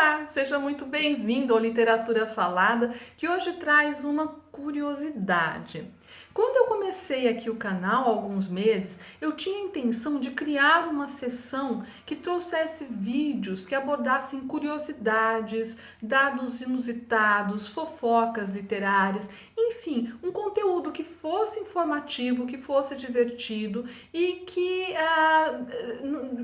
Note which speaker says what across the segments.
Speaker 1: Olá, seja muito bem-vindo ao Literatura Falada, que hoje traz uma curiosidade. Quando eu comecei aqui o canal há alguns meses, eu tinha a intenção de criar uma seção que trouxesse vídeos que abordassem curiosidades, dados inusitados, fofocas literárias, enfim, um conteúdo que fosse informativo, que fosse divertido e que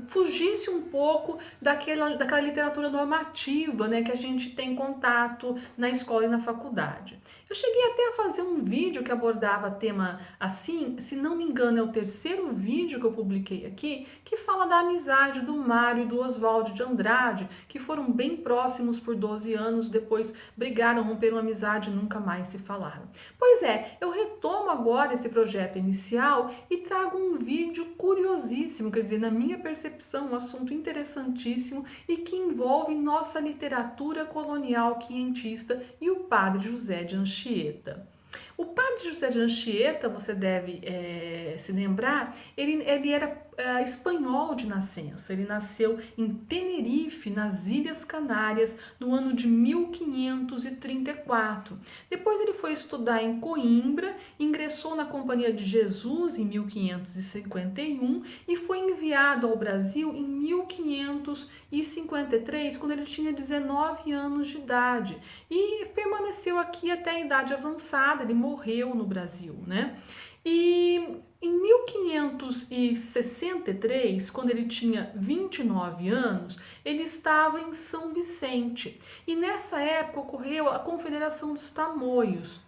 Speaker 1: fugisse um pouco daquela literatura normativa, né, que a gente tem contato na escola e na faculdade. Eu cheguei até a fazer um vídeo que abordava tema assim, se não me engano é o terceiro vídeo que eu publiquei aqui, que fala da amizade do Mário e do Oswald de Andrade, que foram bem próximos por 12 anos, depois brigaram, romperam a amizade e nunca mais se falaram. Pois é, eu retomo agora esse projeto inicial e trago um vídeo curiosíssimo, quer dizer, na minha percepção, um assunto interessantíssimo e que envolve nossa literatura colonial quientista e o padre José de Anchieta. O padre José de Anchieta, você deve se lembrar, ele era espanhol de nascença. Ele nasceu em Tenerife, nas Ilhas Canárias, no ano de 1534. Depois ele foi estudar em Coimbra, ingressou na Companhia de Jesus em 1551 e foi enviado ao Brasil em 1553, quando ele tinha 19 anos de idade. E permaneceu aqui até a idade avançada, ele morreu no Brasil, né? E em 1563, quando ele tinha 29 anos, ele estava em São Vicente. E nessa época ocorreu a Confederação dos Tamoios,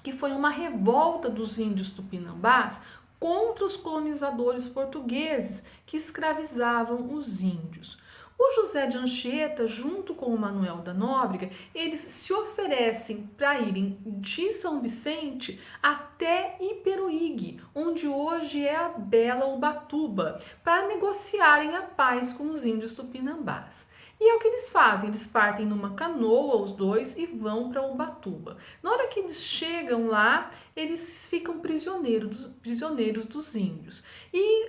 Speaker 1: que foi uma revolta dos índios tupinambás contra os colonizadores portugueses que escravizavam os índios. O José de Anchieta, junto com o Manuel da Nóbrega, eles se oferecem para irem de São Vicente até Iperuígue, onde hoje é a bela Ubatuba, para negociarem a paz com os índios tupinambás. E é o que eles fazem, eles partem numa canoa, os dois, e vão para Ubatuba. Na hora que eles chegam lá, eles ficam prisioneiros dos índios. E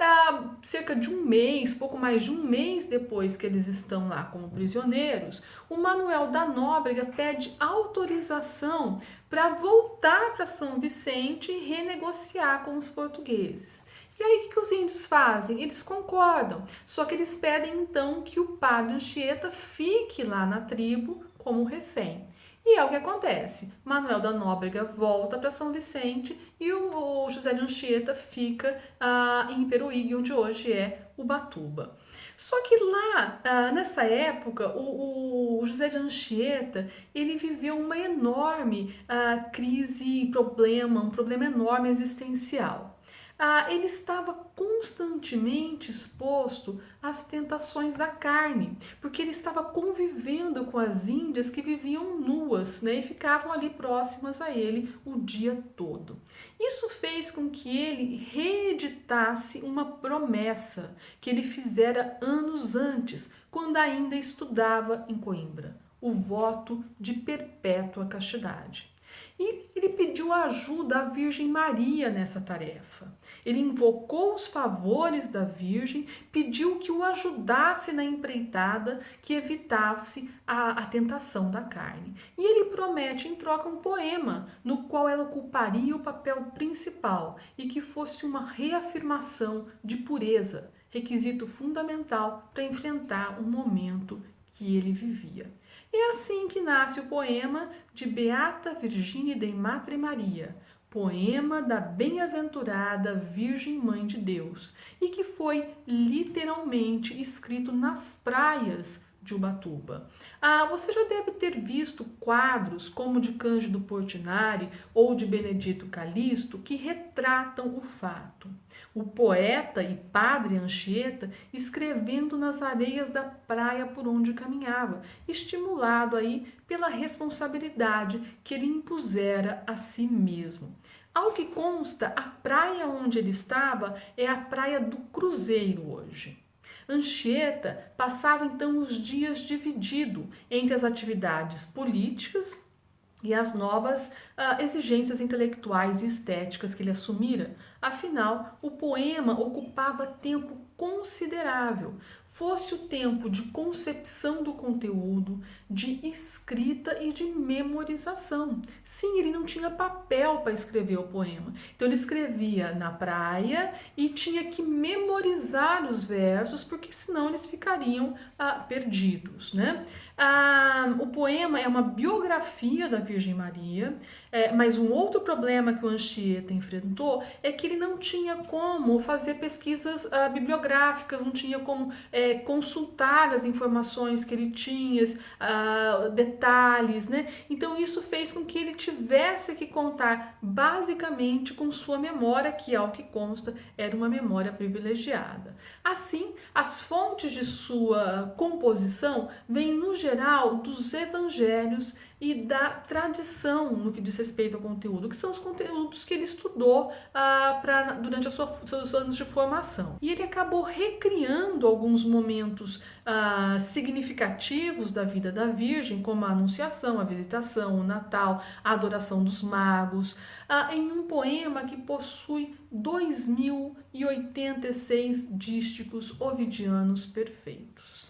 Speaker 1: cerca de um mês, pouco mais de um mês depois que eles estão lá como prisioneiros, o Manuel da Nóbrega pede autorização para voltar para São Vicente e renegociar com os portugueses. E aí o que os índios fazem? Eles concordam, só que eles pedem então que o padre Anchieta fique lá na tribo como refém. E é o que acontece. Manuel da Nóbrega volta para São Vicente e o José de Anchieta fica em Iperuígue, onde hoje é Ubatuba. Só que lá, nessa época, o José de Anchieta, ele viveu uma enorme crise, um problema enorme existencial. Ele estava constantemente exposto às tentações da carne, porque ele estava convivendo com as índias que viviam nuas, né, e ficavam ali próximas a ele o dia todo. Isso fez com que ele reeditasse uma promessa que ele fizera anos antes, quando ainda estudava em Coimbra, o voto de perpétua castidade. E ele pediu ajuda à Virgem Maria nessa tarefa. Ele invocou os favores da Virgem, pediu que o ajudasse na empreitada, que evitasse a tentação da carne. E ele promete em troca um poema, no qual ela ocuparia o papel principal e que fosse uma reafirmação de pureza, requisito fundamental para enfrentar o momento que ele vivia. É assim que nasce o poema de Beata Virgine Dei Matre Maria, poema da bem-aventurada Virgem Mãe de Deus, e que foi literalmente escrito nas praias de Ubatuba. Você já deve ter visto quadros como de Cândido Portinari ou de Benedito Calixto que retratam o fato. O poeta e padre Anchieta escrevendo nas areias da praia por onde caminhava, estimulado aí pela responsabilidade que ele impusera a si mesmo. Ao que consta, a praia onde ele estava é a Praia do Cruzeiro hoje. Anchieta passava então os dias dividido entre as atividades políticas e as novas exigências intelectuais e estéticas que ele assumira. Afinal, o poema ocupava tempo considerável. fosse o tempo de concepção do conteúdo, de escrita e de memorização. Sim, ele não tinha papel para escrever o poema. Então ele escrevia na praia e tinha que memorizar os versos, porque senão eles ficariam perdidos, né? O poema é uma biografia da Virgem Maria, mas um outro problema que o Anchieta enfrentou é que ele não tinha como fazer pesquisas bibliográficas, não tinha como consultar as informações que ele tinha, detalhes, né? Então isso fez com que ele tivesse que contar basicamente com sua memória, que ao que consta era uma memória privilegiada. Assim, as fontes de sua composição vêm no geral dos evangelhos e da tradição no que diz respeito ao conteúdo, que são os conteúdos que ele estudou durante seus anos de formação. E ele acabou recriando alguns momentos significativos da vida da Virgem, como a Anunciação, a Visitação, o Natal, a Adoração dos Magos, em um poema que possui 2086 dísticos ovidianos perfeitos.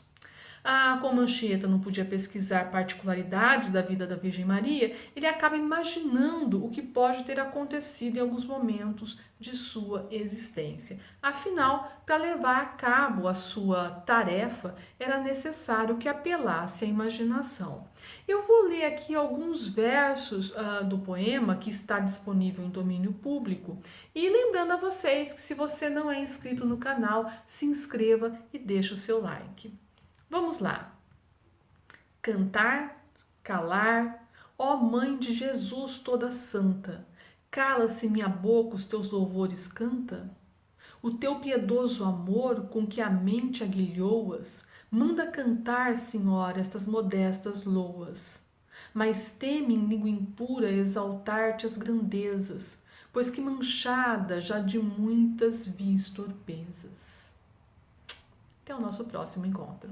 Speaker 1: Como Anchieta não podia pesquisar particularidades da vida da Virgem Maria, ele acaba imaginando o que pode ter acontecido em alguns momentos de sua existência. Afinal, para levar a cabo a sua tarefa, era necessário que apelasse à imaginação. Eu vou ler aqui alguns versos do poema que está disponível em domínio público e lembrando a vocês que se você não é inscrito no canal, se inscreva e deixe o seu like. Vamos lá. Cantar, calar, ó Mãe de Jesus toda santa, cala-se minha boca, os teus louvores canta? O teu piedoso amor com que a mente aguilhoas, manda cantar, Senhora, estas modestas loas. Mas teme em língua impura exaltar-te as grandezas, pois que manchada já de muitas vis torpezas. Até o nosso próximo encontro.